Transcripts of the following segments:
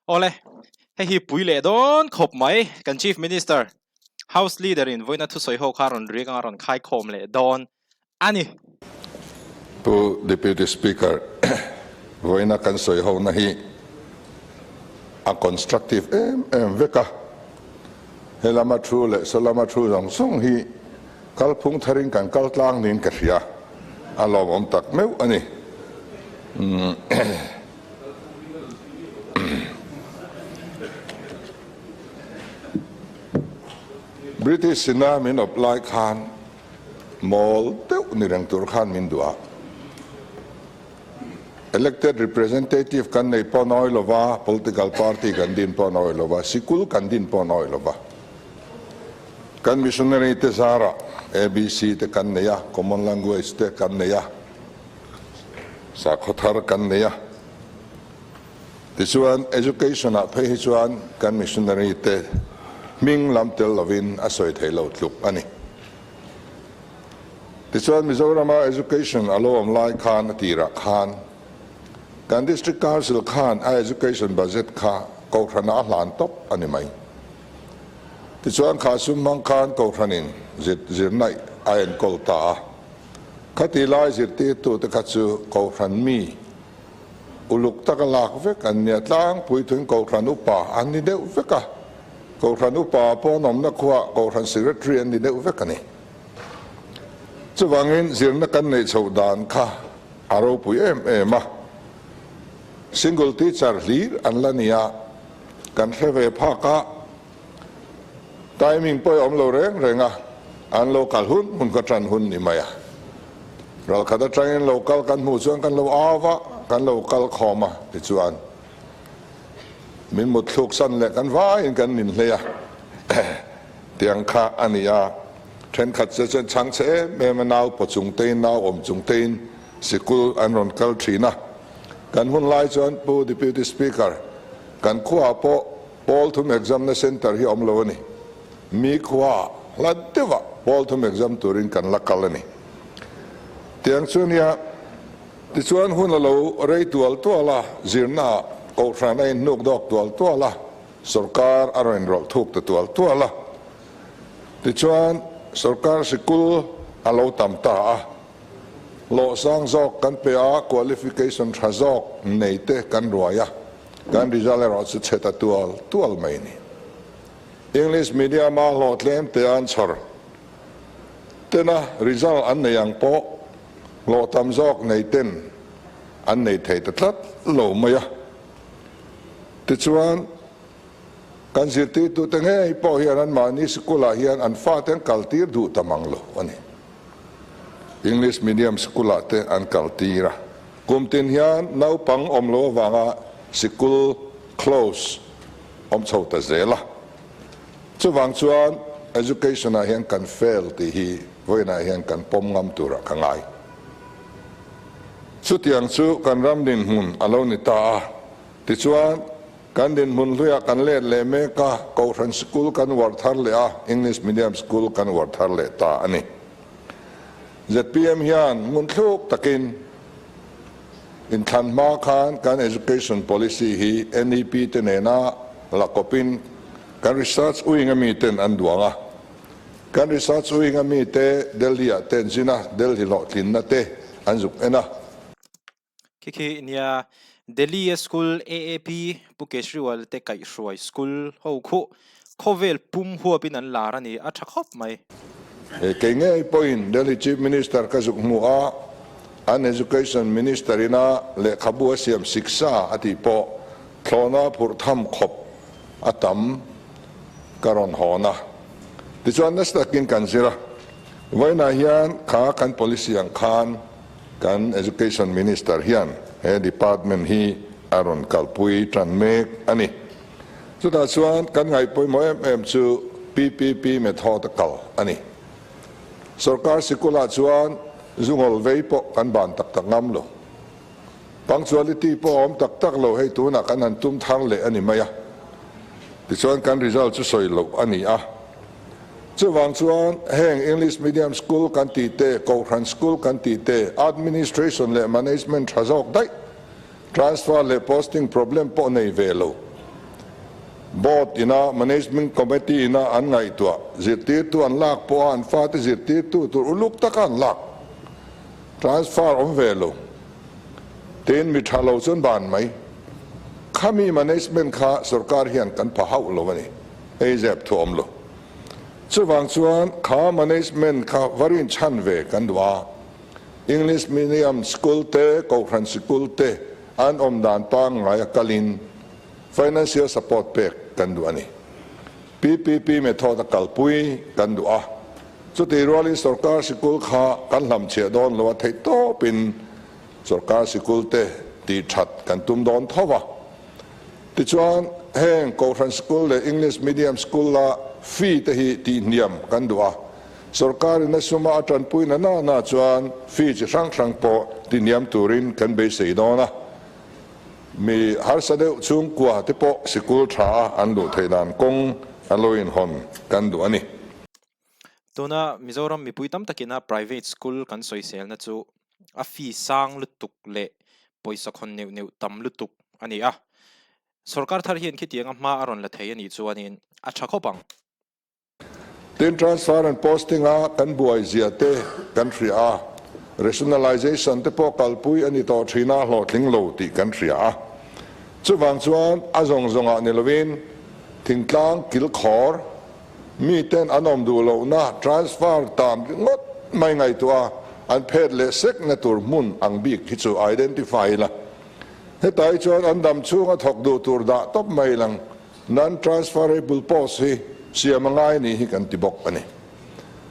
Ole, hei hi pui le don khawp mai kan Chief Minister House Leader in voina thu soi ho kharon ri ka ron khai khom le don ani Pu Deputy Speaker voina kan soi ho na hi a constructive veka helama thu le salama thu jong song hi kalphung tharing kan kaltlang nin ka ria alom om tak meu ani British Sina min of like khan mol teu ni rang tur khan min dua elected representative kan nei ponoi lova political party kan din ponoi lova sikul kan din ponoi lova kan missionary te zara ABC te kan neya common language te kan neya sa khothar kan neya tisuan education a phei chuan kan missionary te ming lam tel lovin asoi thailo tluk ani tisuan Mizoram education alom lai khan atira khan kan district council khan a education budget kha ko thana hlan top ani mai tichuan kha sum mang khan ko thanin zirnai ain kolta khati lai zirti tu te khachu ko than mi uluk takalak vek an nia tlang pui thun ko than upa an ni deuh veka ko than upa ponom na khuwa ko than secretary an ni deuh vek ani chuwangin zirna kan nei chhodan kha aro pui em single teacher lir an lania kan hreve phaka timing poi om lo renga an local hun ka tran hun ni maya ral khada train local kan mu chuan kan lo awa kan local khoma ti chuan min mut thluk san le kan vai in kan nin hleya tiang kha ania then khat che chen chang che me manau po chung tein nau om chung tein sikul an ron kal thina kan hun lai chuan Pu Deputy Speaker kan khuwa po Paul Thum Examination Center hi om lo ni mi khuwa laddewa Paul Thum exam turin kan lakal ni tiang chuan ya ti chuan hun lo rei tual tuala zirna ko thranai nuk dok tual tuala sarkar aron rol thuk te tual tuala ti chuan sarkar sikul alo tamta lo sang zok kan pa qualification thazok neite kan ruaya kan result ro chu cheta tual mai ni English media ma lo tlem te answer tena result an yang po lo tam zok neiten an nei thei tatlat lo maya ti chuan kan zirti tu te nge po hian an ma ni skula hian an fa ten kaltir du tamang lo ani English medium school ate an kaltira kumtin hian nau pang omlo wanga sikul close om chota zela chuwang chuan education a hian kan fail ti hi voina hian kan pom ngam tura kangai chutiang chu kan ram din hun alo ni ta ti chuan kan din hun luya kan le me ka ko ran school kan war thar le a English medium school kan war thar le ta ani ZPM hian mun thluk takin in than ma khan kan education policy hi NEP te nena lakopin kan research uinga mi ten an duanga kan research uinga mi te Delhi ten zina Delhi lo tlin na te an zuk ena kiki nia Delhi school AAP Pukeshriwal te kai shruai school ho khu khovel pum huapin an larani a thakhop mai ke nge point Delhi Chief Minister ka zuk mua an education minister ina le khabu siam siksa ati po thlona phur tham khop atam karon hona ti chuan nastakin kan zira voina hian kha kan policy ang khan kan education minister hian he department hi aron kalpui tran mek ani chuta chuan kan ngai poi mo em chu PPP method kal ani sarkar sikula chuan zungol vei po kan ban tak ngam lo punctuality po om tak lo hei tu na kan an tum thang le ani maya ti chuan kan result chu soi lo ani a chuwang chuan heng English medium school kan ti te ko ran school kan ti te administration le management thazok dai transfer le posting problem po nei velo board ina management committee ina an ngai tua zirtir tu an lak po an fa te zirtir tu tur uluk takan lak transfer om velo ten mi thalo chon ban mai khami management kha sarkar hian kan phahau lo wani ei zep thu om lo chuwang chuan kha management kha varin chan ve kan dwa English medium school te Governmental school te an om dan pang ngai kalin financial support pack kan du ani PPP method kalpui kan du a chu ti roli sarkar school kha kan lam che don lo thei to pin sarkar school te ti that kan tum don thowa ti chuan heng Governmental school le English medium school la fee te hi ti niam kan du a sarkar na suma atan pui na na chuan fee chi sang po ti niam turin kan be sei dona mi har sadeu chung kwa te po sikul tha an lu theidan kong aloin hon kan du ani tuna Mizoram mi puitam takina private school kan soisel na chu a fee sang lutuk le poisa khon neu tam lutuk ani a sarkar thar hian khitiang a ma aron la thei ani chuanin a thakopang tin transfer and posting a kan buai zia te kan ria rationalization te po kalpui ani to thina hlo tling lo ti kan ria chuwang chuan azong zonga nilovin thingtlang kil khor mi ten anom du lo na transfer tam ngot mai ngai tua an phet le sek na tur mun ang bik hi chu identify la hetai chuan an dam chunga thok du tur da top mai lang non transferable post hi siamangai ni hi kan tibok ani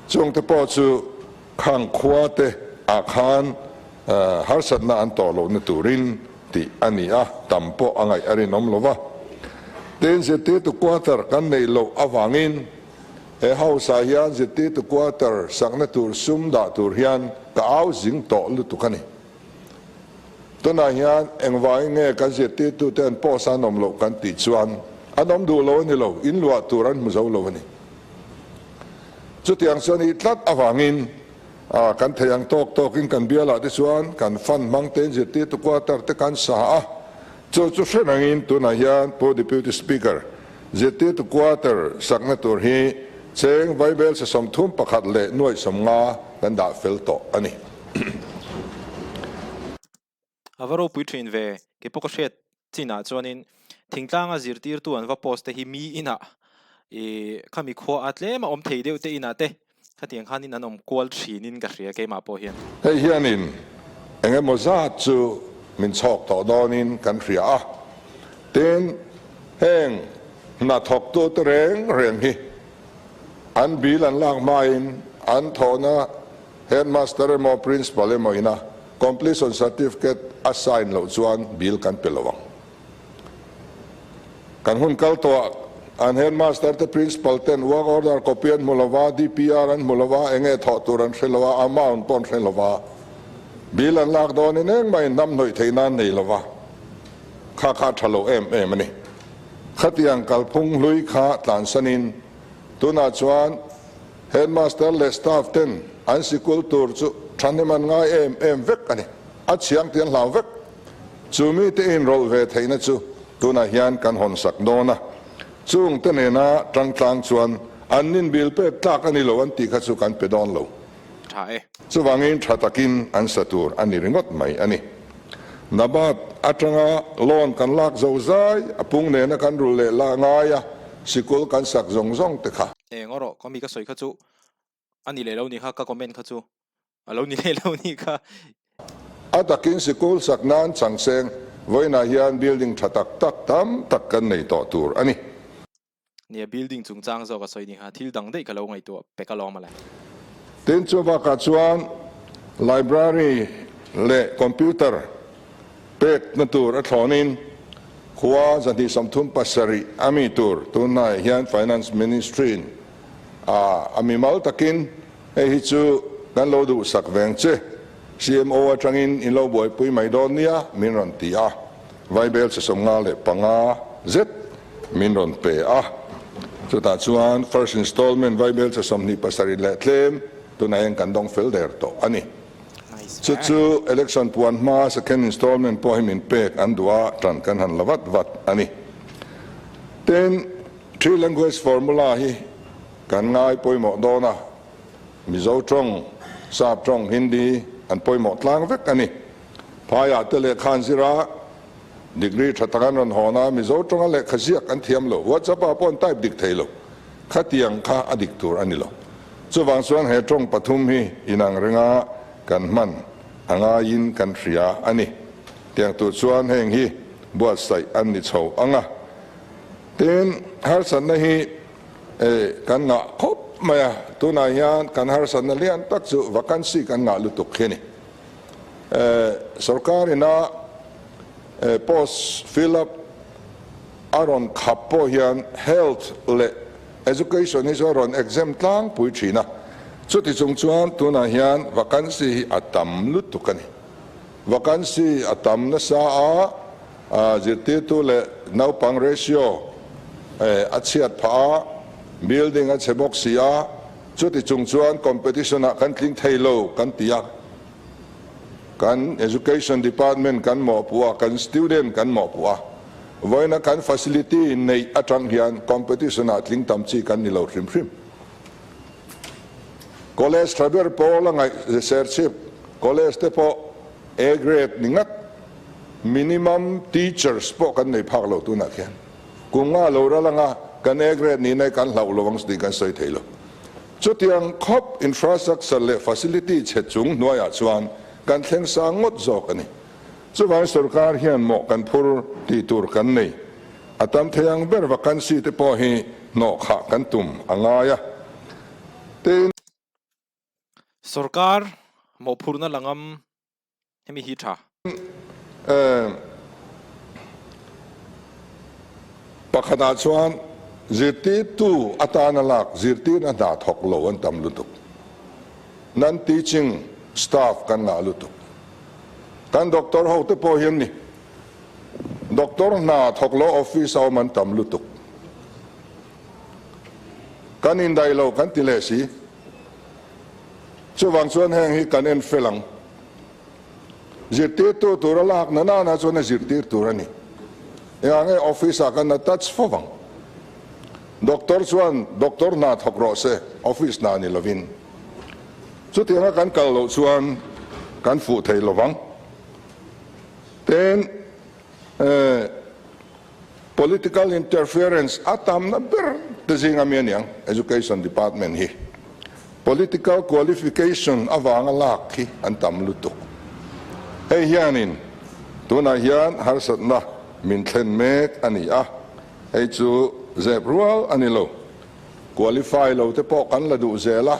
chung te po chu khang khwa te a khan har sat na an to lo na turin ti ani a tampo angai ari nom lova ten zeti to quarter kan nei lo awangin e hausa hian zeti to quarter sakna tur sum da tur hian ka au jing to lu tu kani to na hian engwai nge kan zeti tu ten po sa nom lo kan ti chuan anom du lo ni lo in lua turan mu zo lo ni chu tiang chuan i tlat awangin kan theyang tokin kan biala ti chuan kan fan mang ten zeti to quarter te kan sa a chu hrenangin tuna hian po deputy speaker zeti to quarter sakna tur hi cheng bible sa somthum pakhat le noi somnga kan da fel to ani avaro puitrin ve ke pokoshet china chuanin thingtlanga zirtir tu an va post hi mi ina e khami kho atle ma om thei deu te ina te khatiang khanin anom kwal thinin ka hria ke ma po hian hei hianin enge moza chu min chok to donin kan hria ten heng na thok tu reng hi an bil an lang main an thona headmaster mo principal mo ina completion certificate assign lo chuan bil kan pelawang kan hun kal to an headmaster te principal ten work order copy an mulawa DPR an mulawa enge tho turan hrelowa amount pon hrelowa bil an lak don in eng mai nam noi theinan nei lowa kha thalo em ani khatiang kalphung lui kha tlan sanin tuna chuan headmaster le staff ten an sikul tur chu thaneman ngai em vek ani a chiang tian hlaw vek chumi te in rol ve theina chu tuna hian kan hon sak dona chung te nena tlang chuan anin bil pe tlak ani lo an ti kha chu kan pe don lo tha e chuwangin thatakin an satur ani ringot mai ani nabat atanga lon kan lak zo zai apung nena kan rul le la ngaya sikul kan sak zong te kha e ngoro komi ka soi kha chu ani le lo ni kha ka comment kha chu alo ni le lo ni kha atakin sikul saknan changseng voina hian building thatak tam tak kan nei to tur ani nia building chung chang zo ka soi ni ha thil dang dei ka lo ngai to pe ka lo ma la ten chuwa ka chuan library le computer pek na tur a thlonin khua zati samthum pasari ami tur tunai hian finance ministry ami mal takin e hi chu kan lo du sak veng che CMO atangin in lo boy pui mai don nia min ron ti a vaibel se somnga le panga z min ron pe a so ta chuan first installment vaibel se somni pasari le tlem tunai kan dong fel der to ani chu election puan ma second installment po himin pek an dua tran kan han lawat wat ani ten three language formula hi kan ngai poimo dona mizo trong sap trong hindi an poimo tlang vek ani phaya tele khan sira degree thatakan ron hona mizo trong le khasiak an thiam lo whatsapp upon type dik thailo khatiang kha adik tur anilo chuwang chuan he trong pathum hi inang renga kan man anga in kan ria ani tiang tu chuan heng hi buat sai an ni chho anga ten har san na hi kan nga khawp maya tuna hian kan har san na lian tak chu vacancy kan nga lutuk khini sarkar ina post fill up aron khapo hian health le education is aron exam tlang pui thina chuti chung chuan tuna hian vacancy atam lutukani vacancy atam na sa a zirti tu le naupang ratio achiat pha building a chebok sia chuti chung chuan competition a kan tling thailo kan tia kan education department kan mo puwa kan student kan mo puwa voina kan facility nei atang hian competition a tling tamchi kan nilo hrim hrim college traber pola ngai research college te po A grade ningat minimum teachers po kan nei phak lo tu na khian kunga lo ra langa kan A grade ni nei kan hlau lowang sti kan soi thailo chutiang khawp infrastructure le facility che chung noya chuan kan thleng sang ngot zok ani chuwai sarkar hian mo kan phur ti tur kan nei atam theyang ber vacancy te po hi no kha kan tum angaya te sarkar mo phurna langam hemi hi tha pakhana chuan zirti tu atana lak zirti na da thok lo an tam lutuk nan teaching staff kan nga lutuk kan doctor ho te po hian ni doctor na thok lo office aw man tam lutuk kan in dai lo kan tile si chuwang chuan heng hi kan en felang zirti tu turalak na chuan zirti turani yang office akan na touch fowang doctor chuan doctor na thok ro se office na ni lovin chutinga kan kal lo chuan kan fu thei lovang then political interference atam na ber te zinga mian education department hi political qualification awang lak hi an tam lutuk ei hianin tuna hian har satna min thlen mek ani a ei chu zep rual ani lo qualify lo te po kan la du zela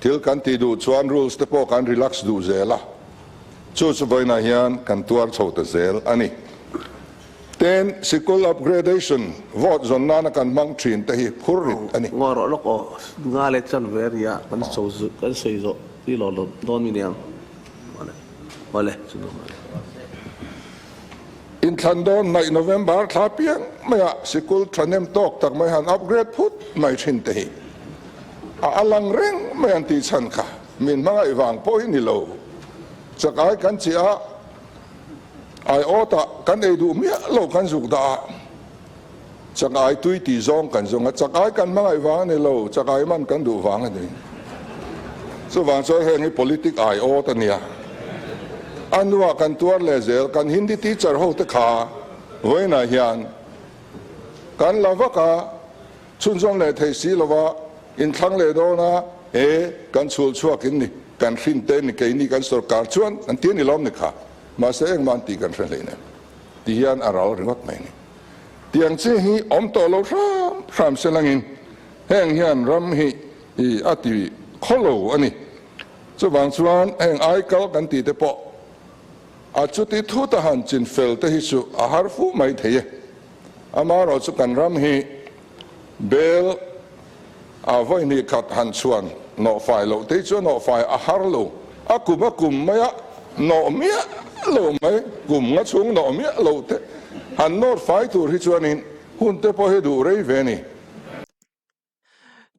til kan ti du chuan rules te po kan relax du zela chu chu boina hian kan tuar chho te zel ani ten school upgradation vote zon na kan mang thin te hi phurrit ani ngoro loko ngale chan veria kan so kan seizo ti lo don mi niang wale chuno in Thandon na November thapiang maya school tranem tok tak mai han upgrade put mai thin te hi alang reng mai an ti chan kha min mga iwang po hi ni lo chakai kan chia ai ota kan ei du mia lo kan zuk da chakai tui ti zong kan zong chakai kan mga iwang ni lo chakai man kan du wang ani so wang so he politic ai ota nia anwa kan tuar lezel kan hindi teacher ho te kha hoina hian kan lavaka chunjong le thei si lova in thang le do na kan chul chuak in ni kan thin te ni ke ni kan sarkar chuan an ti ni lom ni kha ma se eng man ti kan thlen le ne ti hian aral ringot mai ni tiang che hi om to lo ram selangin heng hian ram hi I ati kholo ani chuwang chuan heng ai kal kan ti te po achuti thu ta han chin fel te hi chu a har fu mai theye amaro chu kan ram hi bel a voi ni khat han chuan no fai lo te chu no fai a har lo a kum maya no mia lo mai kum nga chung no mia lo te han no fai tur hi chuan in hun te po he du rei ve ni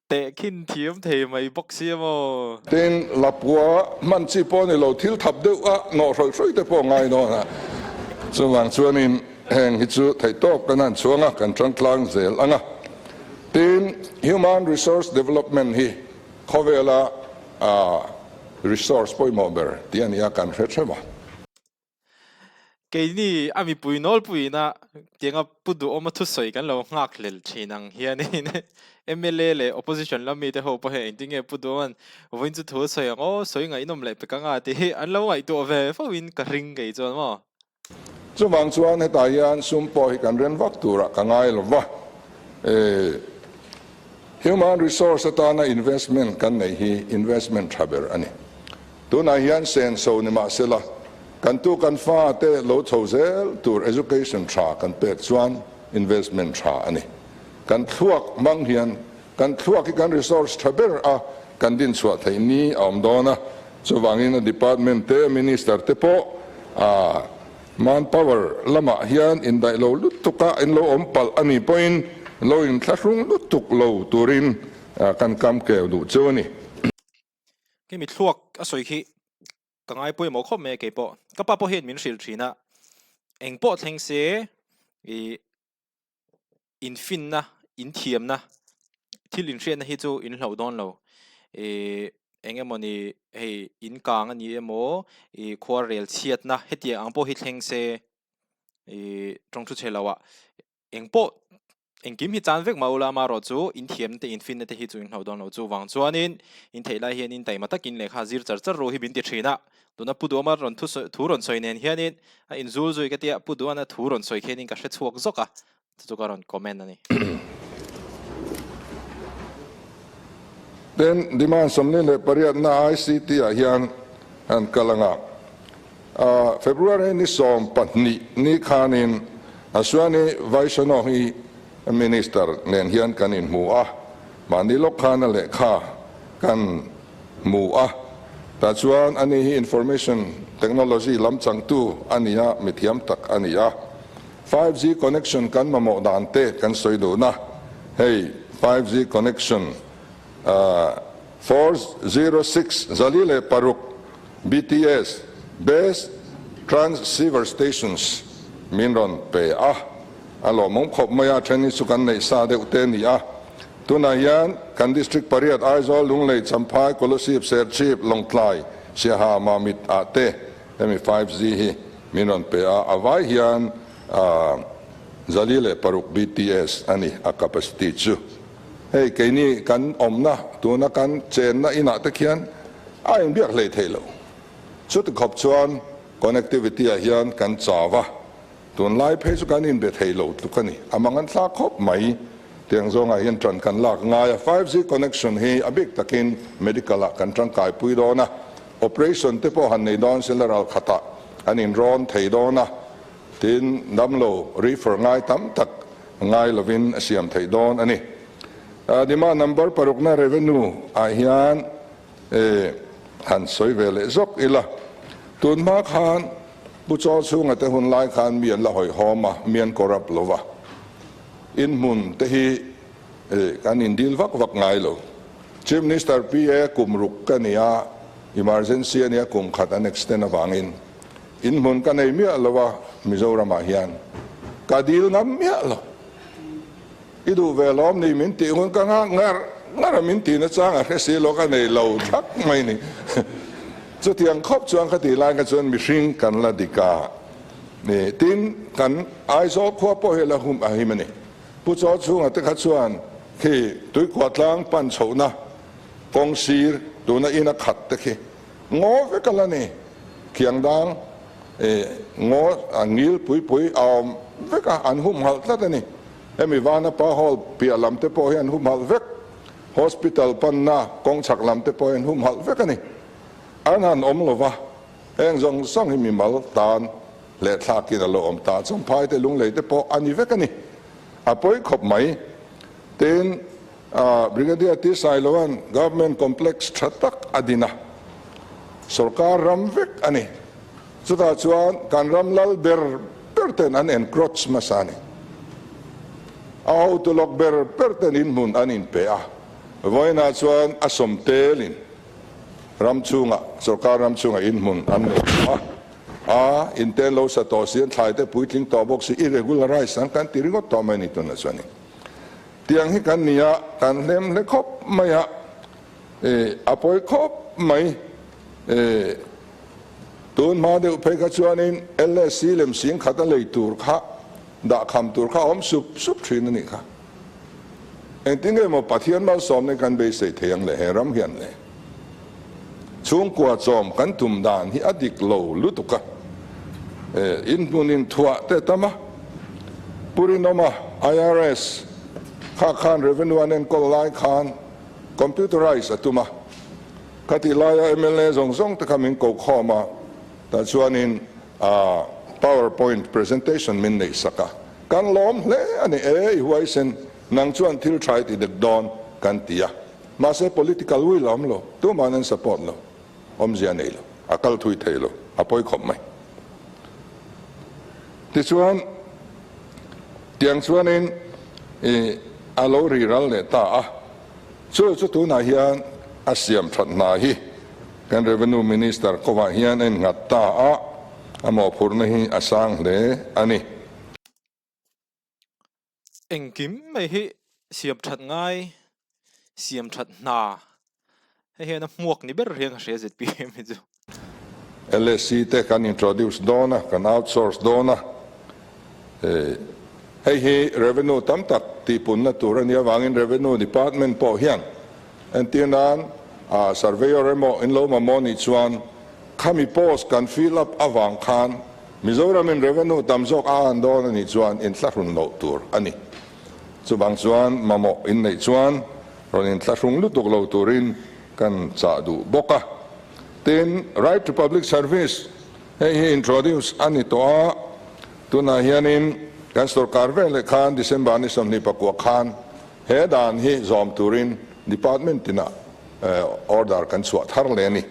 te kin thiam thei mai boxia mo ten lapua man chi po ni lo thil thap deuh a no roi te po ngai no na chuwang chuan in heng hi chu thei top kan han chuanga kan tang tlang zel anga tin human resource development hi khowela resource poi mo ber tiania kan hrechewa cái này ami bùi nol bùi na tiếng à bù du ôm thu soi kan lo ngak lel chi nang hian in MLA le opposition la mi te ho pa he ting e bù du an win chu thu soi ngo soi ngai nom le pe ka nga ti an lo ngai tu ve fo win ka ring ge chon mo chu wang chuan he ta hian sum po hi kan ren vak tura ka ngai lo wa human resource atana investment kan nei hi investment traber ani tu na hian sen so ni ma sela kan tu kan fa te lo chozel tur education tra kan pe chuan investment tra ani kan thuak mang hian kan thuak ki kan resource traber a kan din chua thei ni om dona chu wangin department te minister te po manpower lama hian in dai lo lutuka in lo ompal ani point lo in thlung lutuk lo turin kan kam ke du chu ni cái mi thuốc a soi khi ka ngai pui mo khop me ke po ka pa po hen min sil thina eng po theng se i in fin na in thiam na thil in hrian na hi chu in hlo don lo eng emoni hei in kang ani emo i khwar rel chiat na hetia ang po hi thleng se trong chu chelawa eng po eng kim hi chan vek maula ma ro chu in thiam te in fin te hi chu in hlo don lo chu wang chuanin in theila hian in taima takin lekha zir char char ro hi bin ti thina tuna puduama ron thu ron soi nen hianin in zul zui ka tia puduana thu ron soi khenin ka hre chuak zoka chu ka ron comment ani then demand somni le pariat na ICT a hian an kalanga February ni som patni ni khanin aswani vaishano hi minister nen hian kanin mu a manilo khana le kha kan mu a ta chuan ani hi information technology lam changtu ania mithiam tak ania 5G connection kan mamo dante kan soidu na hey 5G connection 406 zalile paruk BTS base transceiver stations minron pe alo mong khop maya training sukan nei sa de utenia tuna hian kan district pariat aizol lunglei champhai kolosip serchip longtlai siha mamit ate emi 5G hi minron pe avai hian zalile paruk BTS ani a capacity chu hey keini kan omna tuna kan chen na ina te khian ai biak le thelo chut khop chuan connectivity a hian kan chawa tun lai phe chu kan in be thelo tu kani amangan thla khop mai tiang zonga hian tran kan lak ngai 5G connection hi abik takin medical kan tang kai pui dona operation te po han nei don general khata anin ron thei dona tin namlo refer ngai tam tak ngai lovin asiam thei don ani dima number parukna revenue a hian han soi vele zok ila tun ma khan bu cho chunga te hun lai khan mian la hoi homa mian korap lova in mun te hi kan in dil vak vak ngai lo chief minister pa kumruk kania emergency ania kum khat an extend awangin in mun kan ei mia lova mizoram a hian ka dil ngam mia lo idu velom ni min ti hun ka ngar min ti na changa resi lo ka nei lo thak mai ni chu tiang khop chuang khati lai ka chuan mi hring kan la dika ni tin kan ai zo khwa po he la hum a hi mani pu cho chunga te kha chuan khi tui kwa tlang pan chona kong sir tu na ina khat te khi ngo ve kala ni kiang dang ngo angil pui ve ka an hum hal ta ni emi vana pa hol pia lam te po hian hum hal vek hospital pan na kong chak lam te po hian hum hal vek ani an han om lova eng zong sang hi mi mal tan le thla ki da lo om ta chong phai te lung le te po ani vek ani apoi khop mai ten brigadier ti sai loan government complex thatak adina sarkar ram vek ani chuta chuan kan ram lal ber perten an encroach masani au to lok ber perten in mun anin pe voina chuan asom telin ram chunga sarkar ram chunga in mun an inten lo sa to sian thai te puitling to box irregularize an kan tiringot to mai ni tun aswani tiang hi kan nia kan lem le khop maya apoi khop mai tun ma de pe ka chuanin LSC lem sing khata lei tur kha da kham tur kha om sup thin ni kha en tinge mo pathian mal som ne kan be se theng le heram hian le chung kwa chom kan tum dan hi adik lo lutuka in punin thua te tama purinoma IRS khan revenue anen kol lai khan computerize atuma kati laya MLA zong ta kamin ko khoma ta chuanin PowerPoint presentation min nei saka kan lom le ani huai sen nang chuan thil thai ti dek don kan tia ma se political will am lo tu manan support lo om zia nei lo akal thui thei lo apoi khom mai ti chuan tiang chuanin alo ri ral le ta chu tu na hian asiam that na hi kan revenue minister ko wa hian en ngat ta amo phurna hi asang le ani engkim mai hi siam that ngai siam that na he na muak ni ber riang hre zet pm hi chu LSC te kan introduce dona kan outsource dona hei revenue tam tak ti pun na turan ya wangin revenue department po hian en tinan surveyor emo in lo ma moni chuan khami post kan fill up awang khan Mizoram in revenue tam zok an don ni chuan in thlahun lo tur ani chu bang chuan mamo in nei chuan ron in thlahung lu tuk lo turin kan cha du boka tin right to public service he introduce ani to tuna hianin kan sarkar vele khan December ni somni pakwa khan he dan hi zom turin department tina order kan chuat thar le ni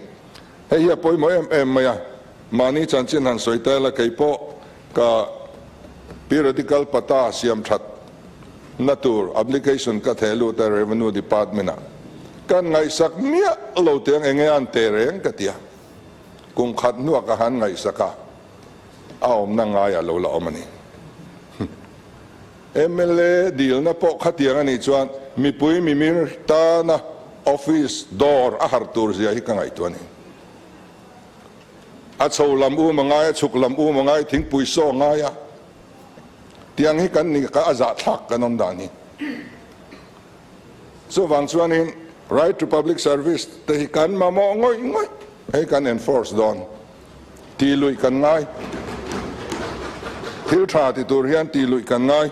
he ya poi mo em maya mani chanchin han soitala kaipo ka periodical pata siam that natur application ka thelu ta revenue department kan ngai sak mia lo teng engean tereng katia kung khat nu ka han ngai saka aom na ngai a lo la omani MLA deal na po khatiang ani chuan mi pui mi mir ta na office door a har tur zia hi ka ngai tuani a chou lam u mangai chuk lam u mangai thing pui so ngai a tiang hi kan ni ka aza thak kanom dani so wang chuanin right to public service te hi kan ma mo ngoi he kan enforce don ti lui kan ngai thil tha ti tur hian ti lui kan ngai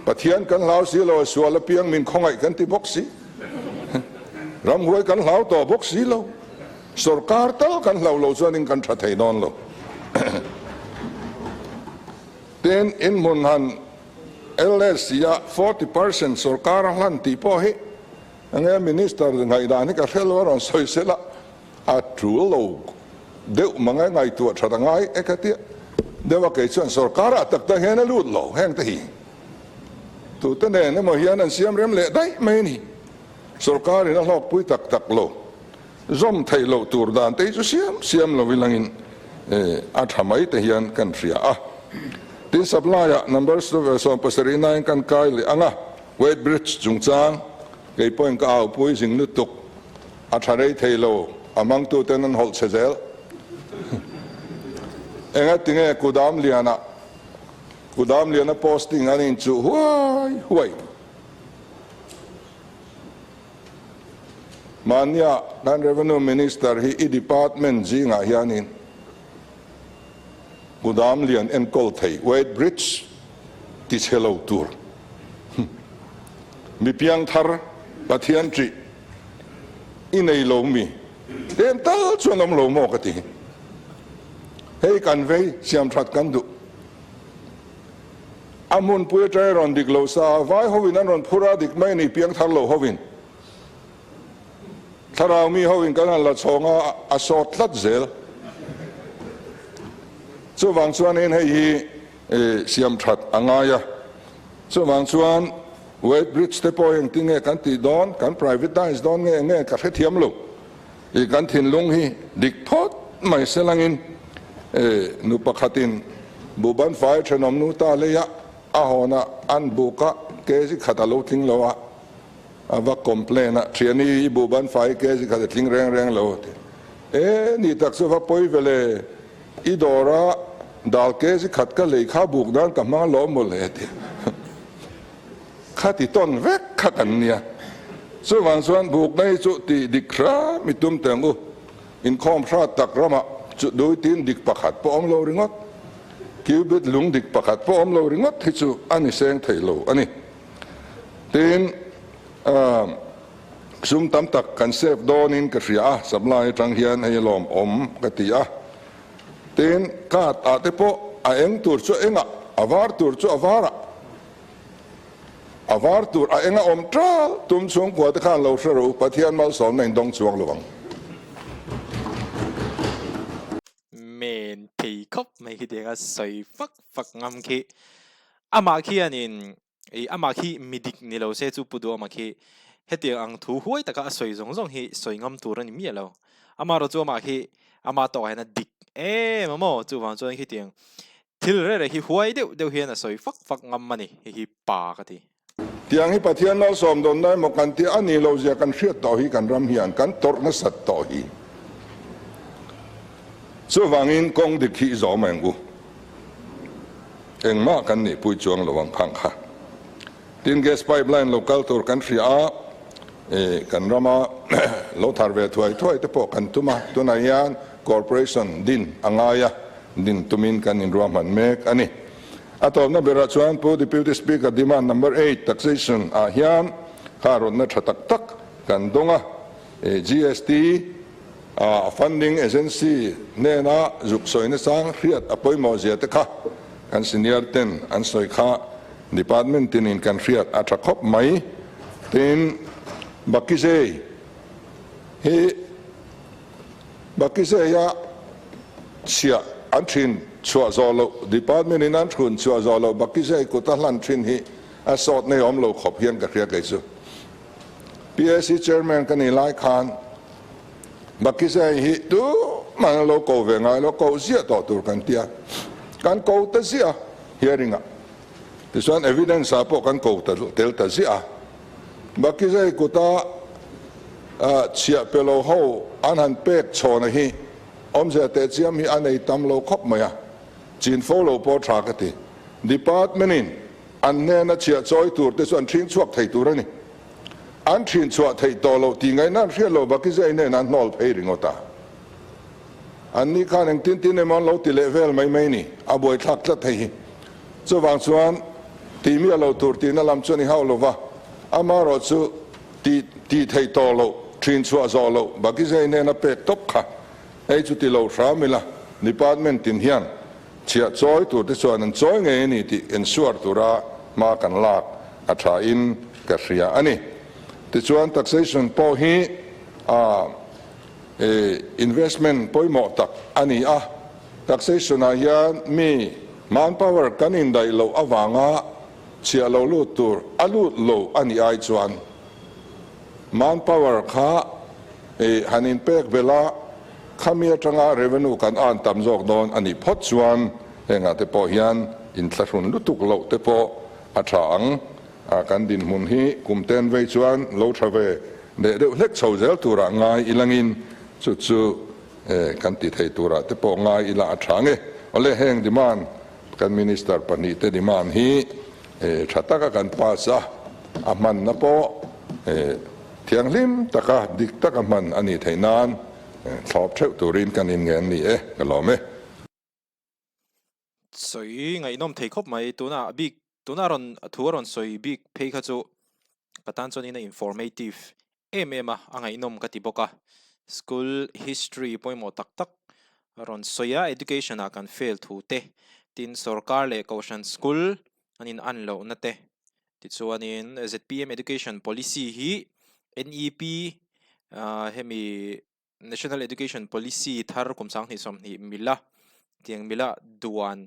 pathian kan lau si lo suala piang min khongai kan ti boxi ram huai kan lau to boxi lo sarkar tal kan lau lo chuanin kan tha thei non lo ten in munhan LS ya 40% sarkar hlan ti po hi anga minister ngai da ni ka helwa ron soi sela a true lo deu mangai ngai tu tha ngai ekatia dewa ke chuan sarkar atak ta hena lut lo heng ta hi tu ta ne mo hian an siam rem le dai mai ni sarkar ina lok pui tak lo zom thei lo tur dan te chu siam lo wilangin a thamai te hian kan ria tin supply number so pasarina kan kai le anga weight bridge jungchang ke point ka au pui jing nu tuk a tharei thei lo amang tu tenan hol chezel enga tinge kudam liana posting anin chu huai mania dan revenue minister hi department jinga hianin kudam lian en kol thei weight bridge ti chelo tur mi piang thar pathian tri inei lo mi tem tal chuanom lo mo ka ti hei kan vei siam that kan du amun pui trai ron dik lo sa vai hovin an ron phura dik mai ni piang thar lo hovin tharau mi hovin kan la chonga a sot tlat zel chu wang chuan in hei hi siam that angaya chu wang chuan weight bridge te po eng tinge kan ti don kan privatize don nge ka the thiam lo I kan thin lung hi dik thot mai selangin nu pakhatin buban fai thenom nu ta leya ahona an buka ke si khatalo tling lowa ava complain a thiani buban fai ke si khat tling reng lo ni takso va poi vele idora dal ke si khat ka le kha buk dan ka ma lo mo le te khati ton vek khakan nia so wang suan buk nei chu ti dikra mitum tengu in khom thra tak rama chu doi tin dik pakhat po om lo ringot kibet lung dik pakhat po om lo ringot hi chu ani seng thei lo ani tin sum tam tak kan sef donin ka ria sablai tang hian hei lom om ka ti a tin ka ta te po a eng tur chu enga avar tur chu avara avar tur a enga om tral tum chung kwa te khan lo sharo pathian mal som nei dong chuang lowang men thì khóc mấy khi tiếng soi phắc phắc ngâm khi ama khi anh in ama khi midik ni lo se chu pudu ama khi hết tiếng ang thu huai taka soi zong zong hi soi ngâm tu ran mi lo ama ro chu ama khi ama to hay na dik mamo chu wang chuan khi tiếng thil re hi huai deuh hian a soi phak phak ngam mani hi pa ka ti tiang hi pathian mal som don nai mo kan ti ani lo zia kan hriat to hi kan ram hian kan tor na sat to hi so wangin kong dik hi zo mengu engma kan ni pui chuang lowang phang kha tin gas pipeline local tur kan hria kan rama lo thar ve thuai te po kan tuma tunayan corporation din angaya din tumin kan in ruaman mek ani atom na bera chuan pu deputy speaker demand number 8 taxation a hian kharon na thatak tak kan donga GST funding agency ne na zuk soina sang hriat apoi mo zia te kha kan senior ten an soi kha department tin in kan hriat atra khop mai tin bakise hi bakise ya chia an thin chua zolo department in an thun chua zolo bakise ko ta hlan thin hi a sot nei om lo khop hian ka hriat leisu PSC chairman kan ilai khan bakise hi tu man lo ko ve ngai lo ko zia to tur kan tia kan ko ta zia hearing a this one evidence apo kan ko ta tel ta zia bakise ko ta chia pelo ho an han pek chona hi om ze te chiam hi anei tam lo khop maya chin follow po tha ka ti department in an ne na chia choi tur te son thing chuak thei tur ani an thin chuak thei to lo ti ngai na hria lo bakise ne na nol phei ringota an ni khan eng tin tin emon lo ti level mai ni a boi thak tla thei chu wang chuan ti mi lo tur ti na lam chu ni haw lo wa ama ro chu ti thei to lo thin chuak zo lo bakise ne na pe top kha ei chu ti lo hra mi la department tin hian chia choi tur te chuan an choi nge ni ti ensure tura ma kan lak a tha in ka hria ani ti chuan taxation po hi investment poi mo tak ani a taxation a hian mi manpower kan in dai lo awanga chia lo lu tur alut lo ani ai chuan manpower kha hanin pek vela khamia tanga revenue kan an tam jok don ani phot chuan enga te po hian in thlahun lutuk lo te po a thang kan din mun hi kumten ve chuan lo thave de de lek chho zel tura ngai ilangin chu kan ti thei tura te po ngai ila a thange ole heng demand kan minister pani te demand hi thataka kan pasa a man na po thiang lim taka dik taka man ani theinan thop theu turin kan in ngen ni kalome soi ngai nom thei khop mai tuna big tuna ron thuaron soi big phei kha chu katan chon in informative a angai nom ka ti boka school history poimo tak tak ron soya education a kan fail thu te tin sarkar le caution school anin anlo na te ti chuanin ZPM education policy hi NEP hemi national education policy thar kumsang ni som ni mila tiang mila duan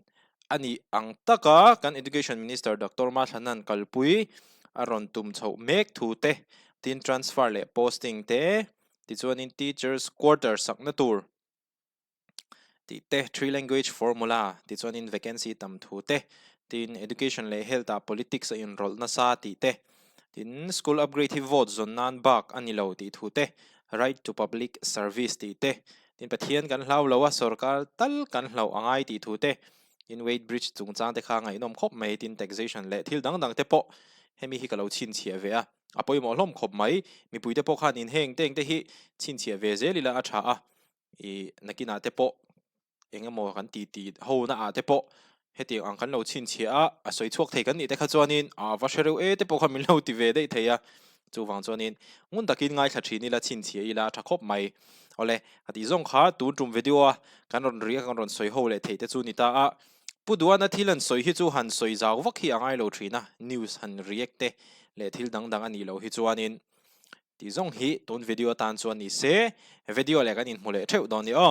ani ang taka kan education minister Dr. Ma Thanan kalpui aron tum chho mek thu te tin transfer le posting te ti chuanin teachers quarter sakna tur ti te three language formula ti chuan in vacancy tam thu te tin education le health a politics a in rol na sa ti te tin school upgrade hi vote zon nan bak ani lo ti thu te right to public service ti te tin pathian kan hlau lo a sarkar tal kan hlau angai ti thu te in weight bridge chung chang te kha ngai nom khop mai tin taxation le thil dang dang te po hemi hi kalo chin chhia ve a apoi mo hlom khop mai mi pui te po khan in heng teng te hi chin chhia ve zelila a tha a i nakina te po engemaw kan ti ho na a te po heti ang kan lo chin chhia a soi chuak thei kan ni te kha chuanin a va shereu e te po kha min lo ti ve dei theia chu wang chuanin ngun takin ngai thla thini la chin chhia ila tha khop mai ole ati zong kha tu tum video a kan ron ria kan ron soi ho le thei te chu ni ta a puduan a thilan soi hi chu han soi zaw vak hi angai lo thina news han react te le thil dang dang ani lo hi chuanin ti zong hi ton video tan chuan ni se video le kan in hmule theu don ni o